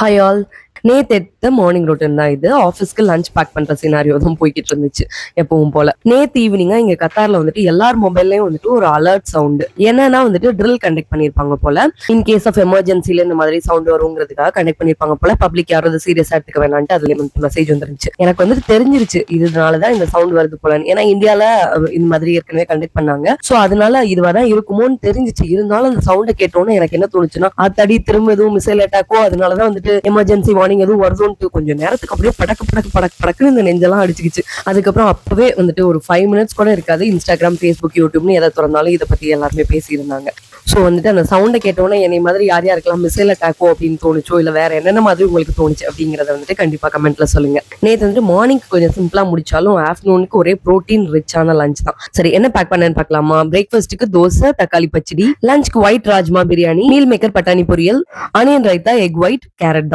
Hi all. நேத்து எடுத்த morning routine தான் இது. ஆஃபீஸ்க்கு லஞ்ச் பேக் பண்ற சினாரியோ தான் போய்க்கிட்டு இருந்துச்சு எப்பவும் போல. நேத்து ஈவினிங்கா இங்க கத்தார்ல வந்துட்டு எல்லார் மொபைல்லயும் வந்துட்டு ஒரு அலர்ட் சவுண்ட். என்னன்னா வந்துட்டு ட்ரில் கண்டக்ட் பண்ணிருப்பாங்க போல. இன் கேஸ் ஆஃப் எமர்ஜென்சில இந்த மாதிரி சவுண்ட் வருங்கிறதுக்காக கண்டக்ட் பண்ணிருப்பாங்க போல. பப்ளிக் யாரும் சீரியஸா எடுத்துக்க வேணான்ட்டு அதுல மெசேஜ் வந்துருந்துச்சு. எனக்கு வந்துட்டு தெரிஞ்சிருச்சு இதனாலதான் இந்த சவுண்ட் வருது போலன்னு. ஏன்னா இந்தியால இந்த மாதிரி ஏற்கனவே கண்டக்ட் பண்ணாங்க. சோ அதனால இதுவாதான் இருக்குமோன்னு தெரிஞ்சிச்சு. இருந்தாலும் அந்த சவுண்ட கேட்டோன்னு எனக்கு என்ன தோணுச்சுன்னா அத்தடி திரும்ப எதுவும் மிசைல் அட்டாக்கோ அதனாலதான் வந்துட்டு எமர்ஜென்சி வார்னிங் எதுவும் வருதுன்ட்டு கொஞ்சம் நேரத்துக்கு அப்படியே படக்குன்னு இந்த நெஞ்செல்லாம் அடிச்சுக்கிச்சு. அதுக்கப்புறம் அப்பவே வந்துட்டு ஒரு 5 மினிட்ஸ் கூட இருக்காது, இன்ஸ்டாகிராம், ஃபேஸ்புக், யூடியூப்னு எதை திறந்தாலும் இதை பத்தி எல்லாருமே பேசியிருந்தாங்க. ஸோ வந்துட்டு அந்த சவுண்டை கேட்டோன்னே என்னை மாதிரி யார் யாருக்கெல்லாம் மிசைல் அட்டாக்கோ அப்படின்னு தோணுச்சோ இல்லை வேற என்னென்ன மாதிரி உங்களுக்கு தோணுச்சு அப்படிங்கிறத வந்துட்டு கண்டிப்பா கமெண்ட்ல சொல்லுங்க. நேற்று வந்துட்டு மார்னிங் கொஞ்சம் சிம்பிளா முடிச்சாலும் ஆஃப்டர்நூனுக்கு ஒரே ப்ரோட்டீன் ரிச்சான லஞ்ச் தான். சரி, என்ன பேக் பண்ணேன்னு பார்க்கலாமா? பிரேக்ஃபாஸ்ட்டுக்கு தோசை, தக்காளி பச்சடி. லஞ்சுக்கு white rajma biryani, meal maker பட்டாணி பொரியல், onion raita, egg white, carrot தான்.